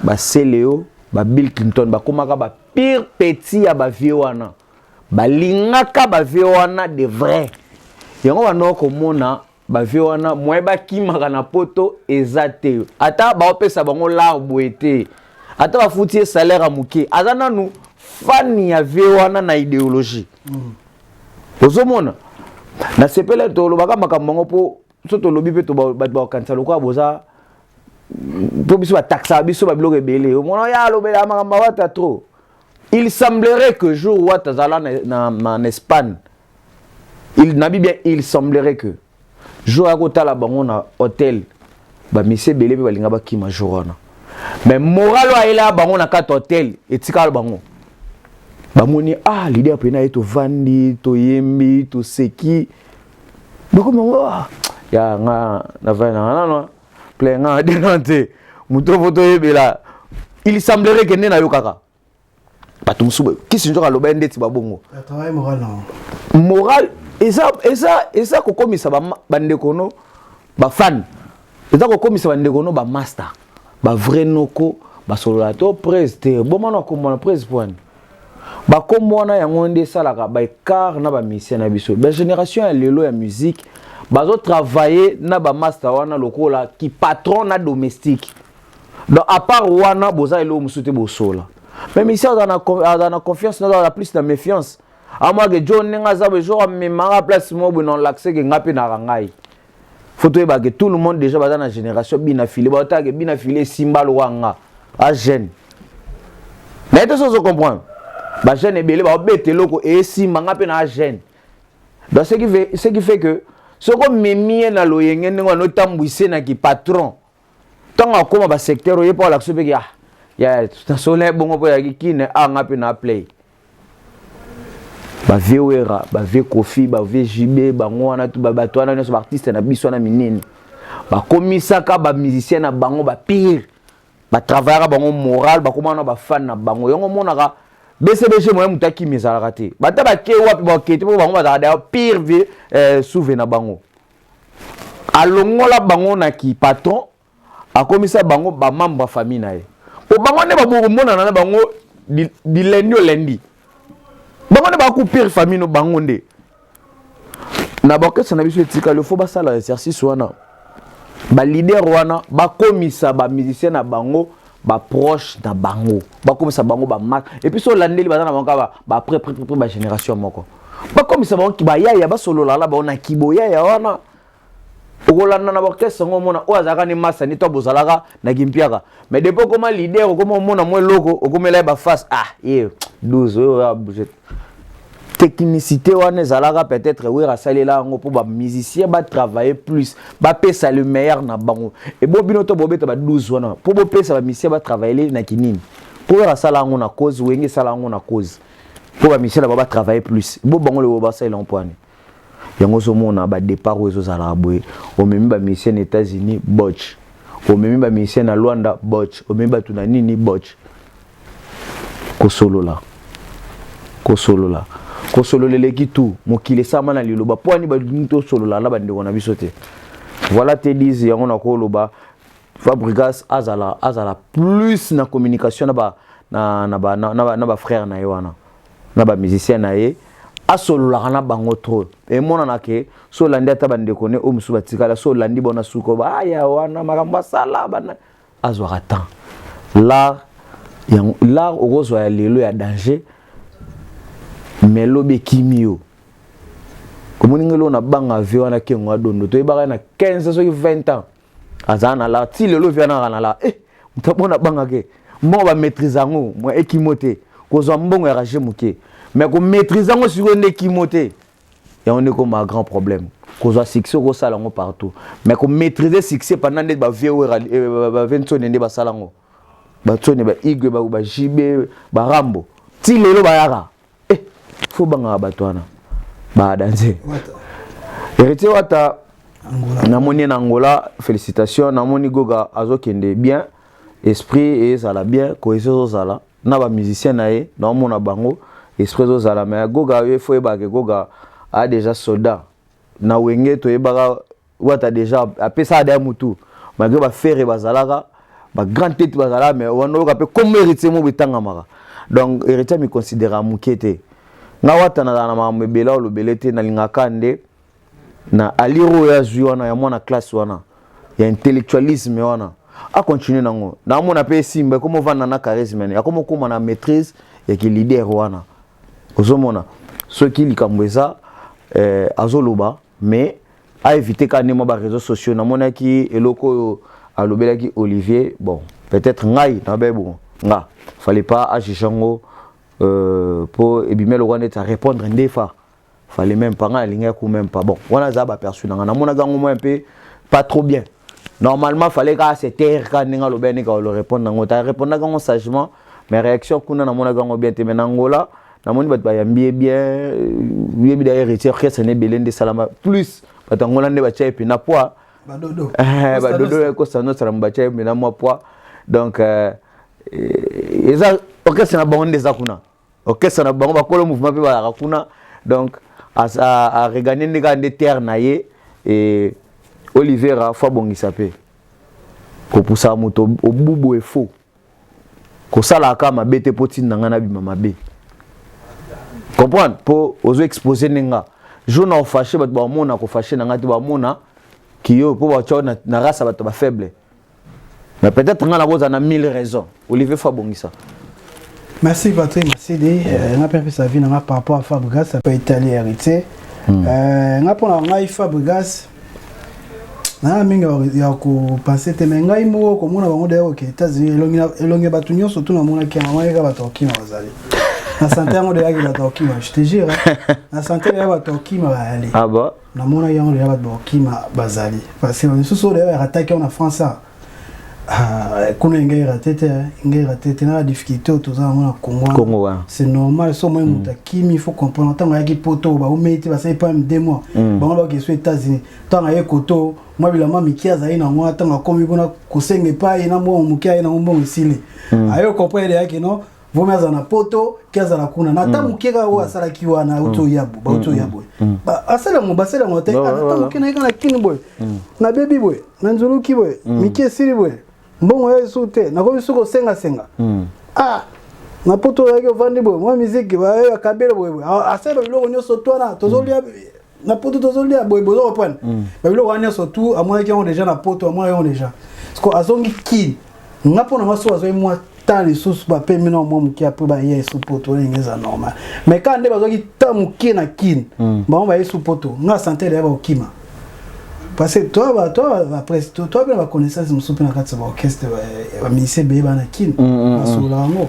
ba Céléo ba Bill Clinton ba komaka ba pire petit ya ba vieux wana ba lingaka ba vieux wana de vrai yango wana komona ba vieux wana moye ba kimaka na poto ezate ata ba opesa bango l'arbre été ata ba futie salaire a muke azana nu fan ya vieux wana na idéologie ozomona na sepele to lo baka makambo po soto lobi pe to ba kanisa lokwa boza pour biso taxa biso ba biloko ebele o mona ya lobela makamba wata trop. Il semblerait que jour wata zala en Espagne il nabi bien il semblerait que jour ya kotala bango na hôtel ba mise belé pe balinga ba kima jourana mais moral wa ela bango na kat hôtel etika bango bamoni ah leader pena eto vandi to yembi to seki bako mongo ya nga na vana non plein à dénoncer mutofoto yebela il semblerait que nena yokaka batumsuba kisi njoka loba ndeti babongo travail moral non moral et ça kokomisa ba ndekono ba fan et ça kokomisa ba ndekono ba master ba vrai noko ba solorato preste bomana ko mona presse point ba komona yango nde salaka ba car na ba mission na biso ba génération ya lelo ya musique bazo travailler na ba master wana lokola qui patron na domestique donc à part wana boza elo musuté bosola même ici on a confiance na la plus de méfiance à moi que John nga za be jour me mara place mo non l'accès que ngapi na rangai photo e ba que tout le monde déjà baza na génération bina filé ba ta que bina filé simbalo wanga a jeune mais tout ça se comprend ba jeune ebele ba bete loko e simba ngapi na jeune donc ce qui fait que ce qu'on memie na loyenge ndenge no tambwise na ki patron tanga koma ba secteur oye pa l'action pe ya ta sole bongo po ya kine anga pe na play ba viewera ba vie kofi ba vie jibe ba ngwana tu ba batwana no artiste na biso na minene ba komisaka ba musicien na bango ba pire ba travaillera bango moral ba komana ba fan na bango yongo monaka BCBG moye mutaki mizala te bata ba ke wapi ba kete po bango ba da pire vie souvenir na bango alongola bango na ki patron akomisa bango ba membre famille na ye o bango ne ba bo mona na bango di lendi bango ne ba ku pire famille no bango nde na bakesa na biso etika le faut ba sala exercice wana ba leader wana ba komisa ba musicien na bango ba proche na bango ba komisa bango ba marque et puis so landeli ba na bango ba après ba génération moko ba komisa bango ki ba yaya ba solo la ba na kiboya ya wana okolanda na bakesa ngo mona o azaka ni masa ni to bozalaka na gimpiaka mais depuis comment leader comment mona mo loko okomela ba face ah eh 12 ya budget technicité wana zalaka peut-être oui rasalela ngo pour ba musicien ba travailler plus ba pesa le meilleur na bango et bo bino to bobeta ba 12 wana pour bo pesa ba musicien ba travailler na kinini pour rasala ngo na cause wenge sala ngo na cause pour ba musicien ba travailler plus bo bango le ba sala empoane yango so mona ba départ ozo zala boye o memi ba musicien États-Unis botch o memi ba musicien na Luanda botch o memi ba tuna nini botch ko solo la kosolola leki tout mokile sama na liloba po ani ba to solola na bande kona bisote voilà te disent yango na koloba Fabregas azala plus na communication na ba frère na yoana na ba musicien na ye asolola na bango trop et mona na ke so landi ata bande kone o musu batikala so landi bona suko ba aya wana makamba sala bana azwa temps là au rose ya lelo ya danger melobe kimio comme ngelo na banga vie wana ke ngwa dondo to ibaka na 15 so 20 ans azana la ti lelo vient na la mutabona banga ke mo ba maîtriser ngo mo ekimote ko zo mbongo ya raje muke mais ko maîtriser ngo sur ne kimote et on est comme un grand problème ko zo succès ko sala ngo partout mais ko maîtriser succès pendant des ba vie ba 20 ans ne ba sala ngo ba tsone ba igwe ba jibe ba rambo ti lelo ba yaka faut banga batwana ba danser héritier wata namoni na Angola félicitations namoni goga azokende bien esprit et ça la bien cohésion sala na ba musicien nae na mona bango esprit zo sala mais goga we faut ba ke goga a déjà soldat na wenge to ebaka wata déjà apesa da mutu malgré ba faire bazalaka ba grand tête bazala mais on a peu comme héritier mo bitanga mara donc héritier me considère mukete nga wata na mabela lo belete na lingaka nde na aliro ya zuwana ya mwana classe wana ya intellectualisme wana a continuer nango na mona pe simba comme vana na charisme ya comme kuma na maîtrise ya ki leader wana ozomona ceux qui likambweza azoloba mais a éviter ka nema ba réseaux sociaux na mona ki eloko alobela ki Olivier bon peut-être ngai na bebo nga fallait pas ajichango pour ebimel rwanda ta répondre ndefa fallait même pas aligner ou même pas bon on a za ba perçu na mona gango mo un peu pas trop bien normalement fallait ka se taire ka ninga lo ben ka le répondre ngo ta répondre gango sagement mais réaction kuna na mona gango bien te menangola na moni bat ba yambie bien yebi d'ailleurs héritier xese ne belende salama plus batangola nde ba chepe na poa badodo ko sano salama chepe na mo poa donc eza orchestre na bango ndeza kuna orchestre na bango bakolo mouvement pe ba kuna donc a regagner ndeka nde terre na ye et Olivera fa bongisa pe ko poussa moto obubu e faux ko sala ka mabete potine na ngana bima mabe comprendre pour ozo exposer ninga jona fâché bat ba mona ko fâché na ngati ba mona kiyo po ba chona na race ba to ba faible mais peut-être ngana boza na 1000 raisons Olivier fa bongisa. Merci Patrick, merci de n'a pas fait sa vie par rapport à Fabregas, ça peut être héritier. N'a pas na Fabregas na minga ya ko passer te mengai mo ko mona bango de OK États-Unis elongi batunyo surtout na mona ki mama ka batoki na bazali na santé yango de ya ki batoki ma je te jure na santé ya batoki ma ali ah bah na mona yango de ya batoki ma bazali parce que on sous de ya attaquer en France kuna ingai ratete na difficulté autour za mona Congo c'est normal so moi mutakimi il faut comprendre tant ya ki poto ba umeti ba sai pas 2 mois bango ba ki aux États-Unis tant ya koto moi bilama mikia za ina ngwa tanga komi kuna kusenge pa ina mo mukia ina ngombo isili ayo comprendre yake no vomaza na poto kaza na kuna na ta mukia wa sala kiwa na auto yabu ba auto yabu ba asala mo te ta mukia na kana kini boy na baby boy na nzuluki boy mikia siri boy mbongo ya sute na komi suko senga na poto yake vandi boy moi musique ba ya kabela boy asala biloko nyoso twana tozolia na poto tozolia boy bozo reprendre ba biloko anya surtout à moins qu'ils ont déjà na poto à moins ils ont déjà parce que azongi kin na pona maso azo moi tant les sous ba pe mino mo muki après ba ye sous poto ngeza normal mais quand nde bazongi ta muki na kin ba on ba ye sous poto na santé de ba okima parce que toi après toi bien la connaissance me soupe na katsa ba orchestre ba ministère be ba na kin sur la ngo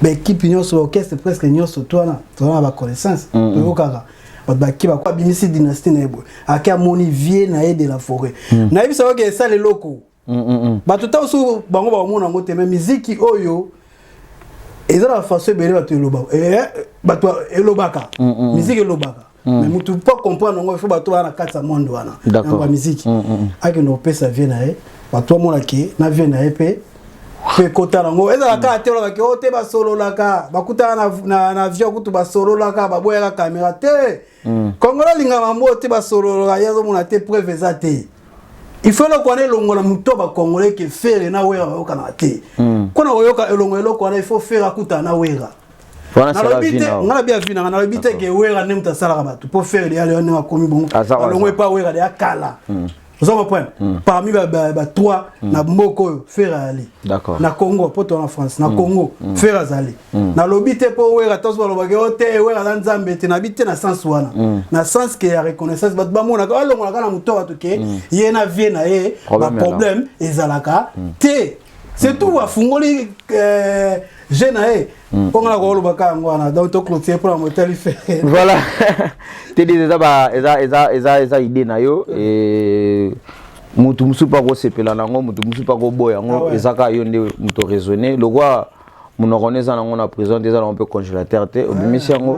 ba équipe union sur orchestre presque union sur toi na ba connaissance to kaka baki ba kwa bimisi dynastie na ebo aka moni vie na de la forêt na yebisa wa ke ça les locaux ba tuta so bango ba mona ngote mais musique oyo ezala la façon bele ba to eloba ba to elobaka musique elobaka mais mutu pas comprendre ngo il faut ba to na katsa mondo wana na musique ake no pesa vie na ba to mona ke na vie na pe pe kota nango eza ka te la ko te ba solo la ka ba kuta na avion kutu ba solo la ka ba boya caméra te kongola linga mambo te ba solo la yazo mona te preuve za te il faut le connaître longola muto ba congolais que faire na wera ba kana te kona oyoka elongolo kona il faut faire akuta na wera voilà c'est la vie na bien vina na bité que wera nem ta sala ba pour faire les aller on a commis bon longo pas wera de akala vous avez point parmi ba trois na mboko faire aller d'accord na Congo poto en France na Congo faire aller na lobité po wera tozo ba ke te wera na nzambe te na bité na sens wana na sens que ya reconnaissance ba mona ka longo na kana muto to ke ye na vie na e ba problème ezalaka te c'est tout wa fungoli jeune e on a ko lobaka ngwana donc to clôturer pour la motel fait voilà te dis eza idée na yo et mutu musupa ko sepela nango mutu musupa ko boya ngo ezaka yo nde muto raisonner le roi monoroné nango na prison déjà on peut congélateur te obimisi yango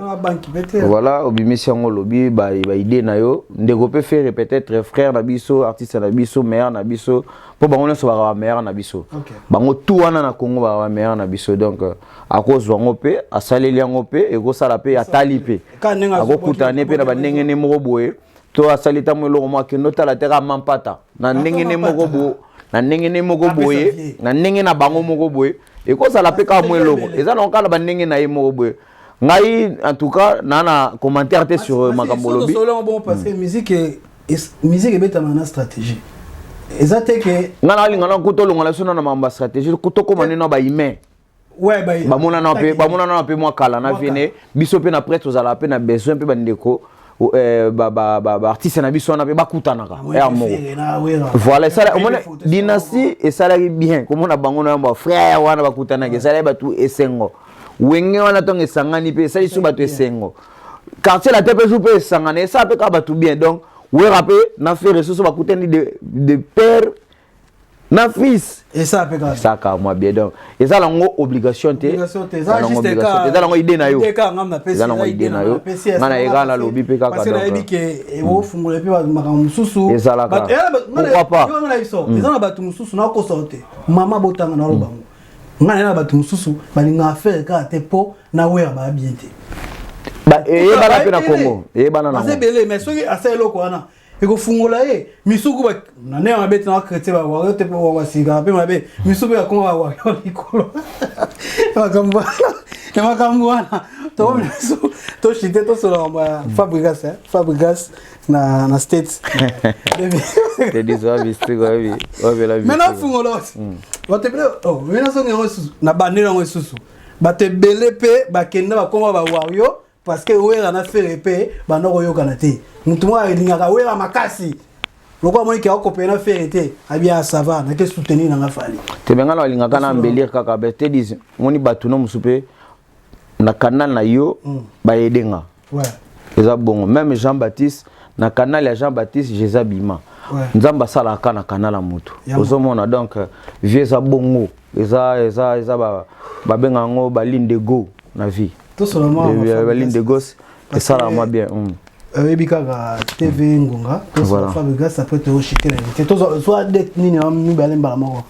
voilà obimisi yango lobi ba idée na yo ndeko peut faire peut-être frère na biso artiste na biso mère na biso po bango nyonso ba mère na biso bango tout wana na Congo ba mère na biso donc à cause wango pe asaleli yango pe e ko sala pe atali pe akokutane pe na bandenge ne moko boye to asalita mo eloko mo ke nota la terre mampata na ndenge ne moko bo na ndenge ne moko boye na ndenge na bango moko boye et quoi ça l'appelle comme eloko et ça donc la bandenge na yemo boye ngai en tout cas na commentaire te sur makambo lobi bon parce que musique est bête na stratégie ezate que ngana linga na kutolo ngala sona na mamba stratégie kutoko maneno ba humain ouais ba mona na pe moi kala na vene biso pe na prêtre za la pe na besoin pe bandeko artiste na biso na pe bakutanaka voilà ça dynastie et ça bien comme on a bango na ba frère wana bakutanaka ça ba tout esengo wenge wana tonga sangani pe ça isu ba tout esengo quartier la tepe joupe sangane ça pe ka ba tout bien donc we rapé na faire ressources bakutani de père na fils et ça peut grave ça ka moi bien donc et ça longo obligation te ça juste ka ça longo idée na yo ka ngam na pesi ça longo idée na yo ngana ega na lobi pe kaka parce que na yebi ke e wo fungula pe ba mususu pourquoi pas ils ont battu mususu na ko sorte mama botanga na lobango ngana na battu mususu balinga faire ka te po na wera ba bien te ba e bana pe na Congo e bana na c'est belé mais soki asa eloko wana eko fungola e misuku ba na ne ma beti na chrétien ba wa te po wa siga pe ma be misuku ya konga wa ikolo makambo wana to misu to chite to solo ba Fabregas na States te diswa bistigo abi obela bi maintenant fungola ba te ple oh maintenant so ngero susu na bandela ngo susu ba te belé pe ba kenda ba konga ba wario parce que wera na faire pe bandoko yokana te mutu mwa elingaka wera makasi lokwa moni kia ko pena faire te abia ça va na ke soutenir na ngafali te bengala elingaka na embellir kaka be te dis moni batu no musupe na canal na yo ba edenga ouais eza bongo même Jean-Baptiste na canal ya Jean-Baptiste Jésus Bima nzamba sala ka na canal la mutu ozomona donc vieux za bongo eza ba benga ngo ba ligne de go na vie tout seulement la ligne de gauche et ça là moi bien ebika TV ngonga to so Fabregas après te ochiter l'invité to soit det nini am balemba moko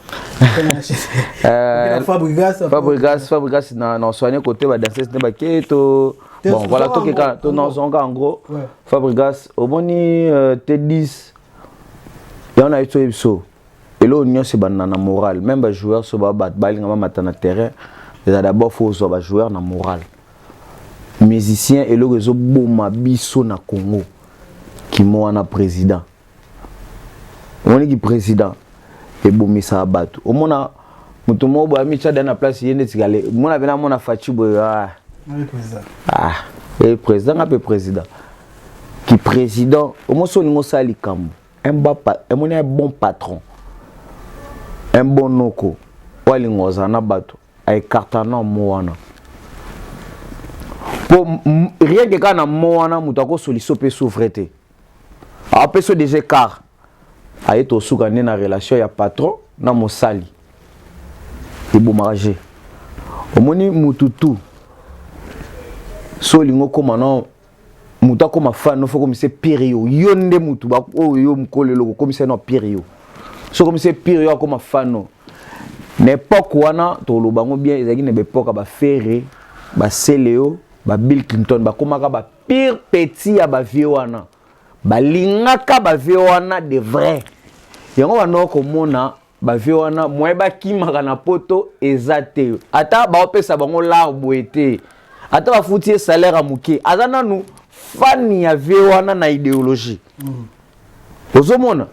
Fabregas na soigner côté ba danser ne ba keto bon voilà to que to non zonga en gros Fabregas au boni T10 et on a eu so et là on se banana na moral même ba joueur so ba bat balinga matana terrain d'abord faut so ba joueur na moral musicien et le réseau boma biso na Congo qui mo na président on est qui président et bomisa batu o mona mutu mo bo ami cha na place yende tikale mona bena mona fachi bo et président a président qui président au mo so ningo sali kam un bon patron un bon noko wali ngoza na batu ay cartana mo wana rien que quand on a moana mutako solution peut souffrir après ce déjà car a été au sougané na relation ya patron na mosali et bon marché au moni mututu so lingo comme non mutako ma fan no faut comme c'est période yonde mutu ba o yo mkolelo comme c'est no période so comme c'est période comme fan no N'époque wana to lo bango bien ezaki ne époque ba ferré ba Céléo ba Bill Clinton ba komaka ba pire petit ya ba vieux wana ba lingaka ba vieux wana de vrai yango wana komona ba vieux wana moye ba kimaka na poto ezate ata ba opesa bango l'arbre été ata ba futie salaire a muke azana nu fan ya vieux wana na idéologie ozomona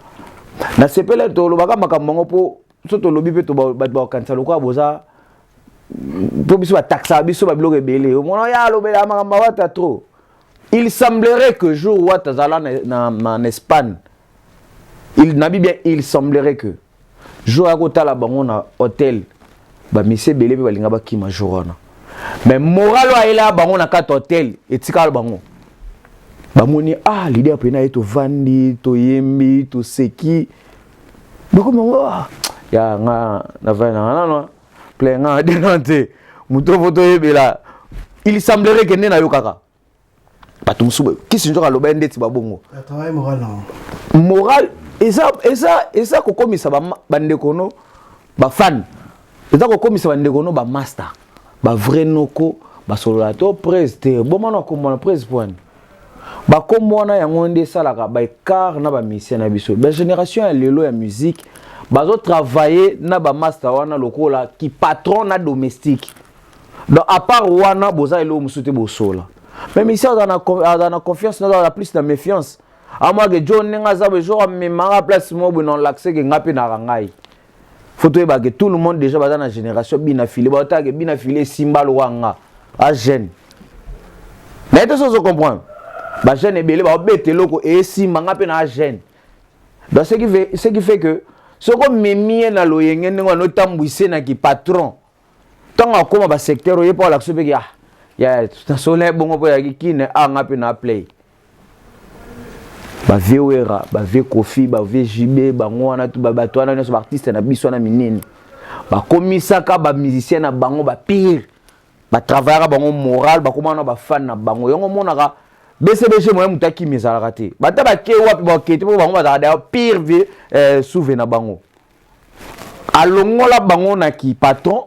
na sepele to lo baka makambo po soto lobi pe to ba kanisa lokwa boza to biso ba taxa biso ba biloko ebele o mona ya lobela makambo wata trop. Il semblerait que jour wata zala en Espagne il semblerait que jour akota la bango na hôtel ba mise belé pe balinga ba kima jourona mais moral wa ela bango na kat hôtel etika bango bamoni l'idée apena eto vandi to yembi to seki bako bango ya nga na vana non plein nga denante muto photo yebela il semblerait que nena yo kaka patumsuba kisi njoka loba ndeti babongo travail moral non moral eza kokomisa bandekono ba fan eza kokomisa bandekono ba master ba vrai noko ba solorato preste bomana komona presse point ba komona yango nde salaka ba car na ba mission na biso ba génération ya lelo ya musique bazo travailler na ba master wana lokola ki patron na domestique donc à part wana boza elo musute bosola même ici on a confiance on a plus de méfiance à moi que John nenga za be jour me mara place mo bon l'accès que ngapi na rangai photo ba que tout le monde déjà ba dans génération bina filé ba ta que bina filé simbalo wanga a jeune mais tout ça je comprends ba jeune ebele ba bete loko et simba ngapi na jeune donc ce qui fait que ce qu'on memie na loyenge ngo no tambwise na ki patron tant akoma ba secteur oye pour l'action be ya ta sole bongo po ya kine ngapi na play ba viewera ba vie kofi ba vie jibe ba ngwana tu ba batwana na so artiste na biso na minene ba komisaka ba musicien na bango ba pire ba travaillera bango moral ba komana ba fan na bango yongo monaka BCBG moye mutaki mizala raté bata ba ke wapi ba kete po bango ba da pire vie souve na bango alongola bango na ki patron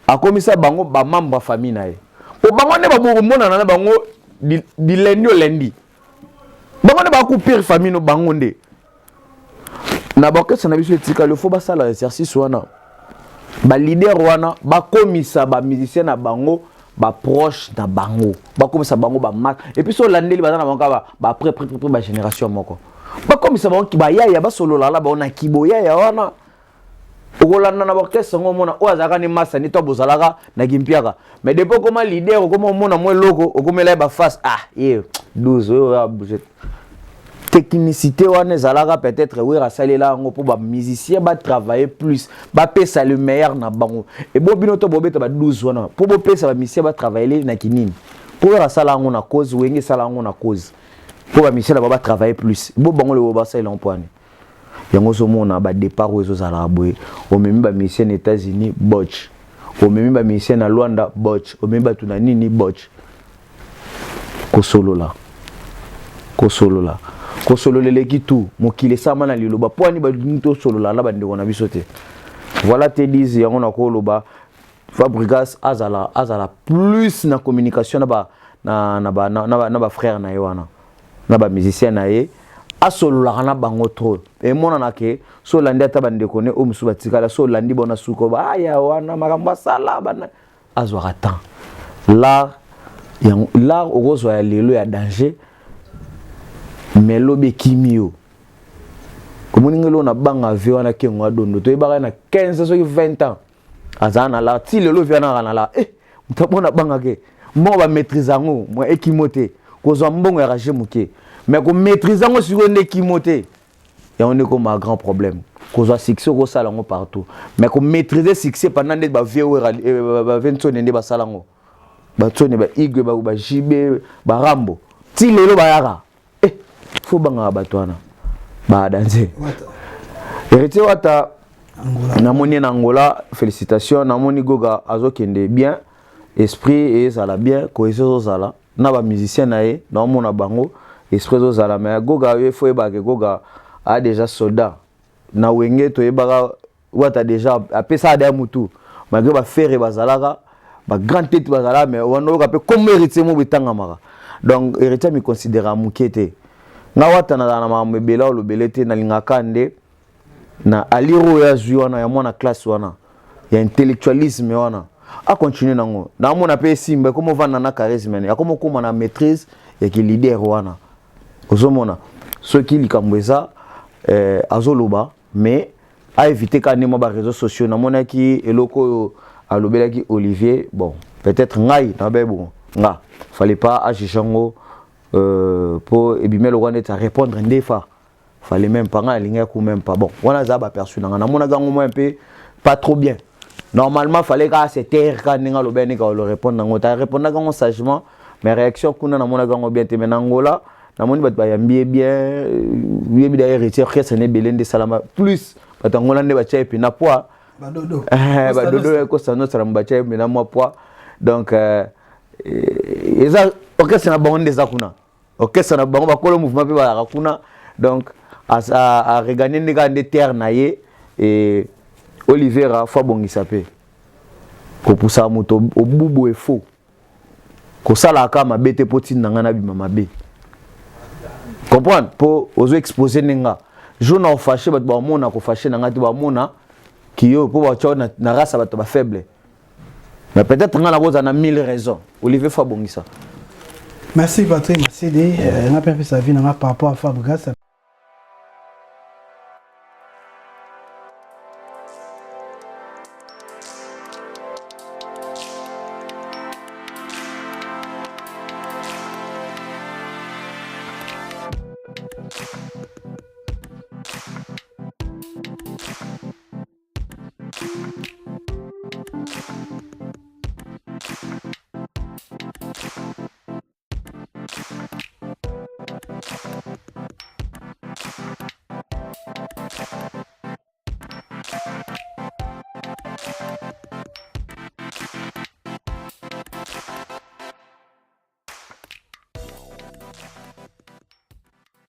akomisa bango ba membre famille na ye po bango ne ba bo mona na bango di lundi au lundi bango ne ba couper famille no bango nde na bakesa na biso etika le faut ba sala exercice wana ba leader wana ba komisa ba musicien na bango ba proche na bango ba komisa bango ba marque et puis so landeli bazana bango ba après ba génération moko ba komisa bango ki ba yaya ba solo la ba ona kiboya ya wana okolanda na bakesa ngo mona o azaka ni massa ni to bozalaka na gimpiaka mais depuis comment leader comment mona mo loko okomela ba face 12 ya budget technicité wana zalaka peut-être oui rasalela ngo pour ba musicien ba travailler plus ba pesa le meilleur na bango et bo bino to bobeta ba 12 wana pour bo pesa ba musicien ba travailler na kinini pour rasala ngo na cause wenge sala ngo na cause pour ba musicien ba travailler plus bo bango le ba sala empoane yango so mona ba départ ozo zala boye o memi ba musicien aux États-Unis botch o memi ba musicien na Luanda botch o memi ba tuna nini botch kosolola kosololele kitu mokile sama na liloba poani ba dinto solola la bande kona bisote voilà te disent yango na koloba Fabregas azala plus na communication na ba frère na yewana na ba musicien na ye asolola na bango trop et mona na ke so landi ata bande kone o musu batikala so landi bona suko ba ya wana makamba sala bana azwa temps l'art okozwa ya lelo ya danger melobe kimio komoningelo na banga vie wana kengo adondo to ebaka na 15 soki 20 ans azana la ti lelo vie na la mutabona banga ke mo ba maîtriser ngo mo ekimote kozwa mbongo ya raje muke mais ko maîtriser ngo siko ne kimote ya on est comme un grand problème kozwa succès ko sala ngo partout mais ko maîtriser succès pendant net ba vie ba 20 nende ba sala ngo ba tsone ba igwe ba jibe ba rambo ti lelo ba yaka faut banga batwana ba danser héritier wata namoni na Angola félicitations namoni goga azokende bien esprit et ça la bien cohésion zala na ba musicien nae na mona bango esprit zala mais goga il faut ba goga a déjà soldat na wenge to ebaka wata déjà après ça derrière mutu malgré ba faire bazalaka ba grand tête bazala mais on a peu comme héritier mo bitanga mara donc héritier me considère mukete nga wata na mabela o lobelete na lingaka nde na aliro ya zuana ya mwana classe wana ya intellectualisme wana a continuer nango na mona pe simba comme vana na charisme ya comme kuma na maîtrise ya ki leader wana ozomona ceux qui likambweza azoloba mais a éviter quand même ba réseaux sociaux na mona ki eloko alobelaki Olivier bon peut-être ngai na bebo nga fallait pas agichango pour ebimelo wana ta répondre ndefa fallait même pas nga linga ko même pas bon wana za ba perçu na mona gango moi un peu pas trop bien normalement fallait que se taire quand nga lo beni ka lo répondre nango ta répondre gango sagement mais réaction kuna na mona gango bien te menangola na moni bat ba yambie bien yebi d'ailleurs héritier que ne belende salama plus batangola nde ba tchai puis na poids badodo ko sano sala mbacha mais na moi poids donc eza orchestre na bango ndeza kuna orchestre na bango bakolo mouvement pe ba kuna donc a regagner ndeka nde terre na ye et Olivera fa bongisa pe ko poussa moto obubu e faux ko sala ka mabete potine nanga na bima mabe comprendre pour ozo exposer ninga jour na fâché bat ba mona ko fâché nanga ti ba mona kiyo pour ba chona na race ba to ba faible mais peut-être nga na boza na 1000 raisons Olivier fa bongisa. Merci Patrick, merci de n'a pas fait sa vie par rapport à Fabregas.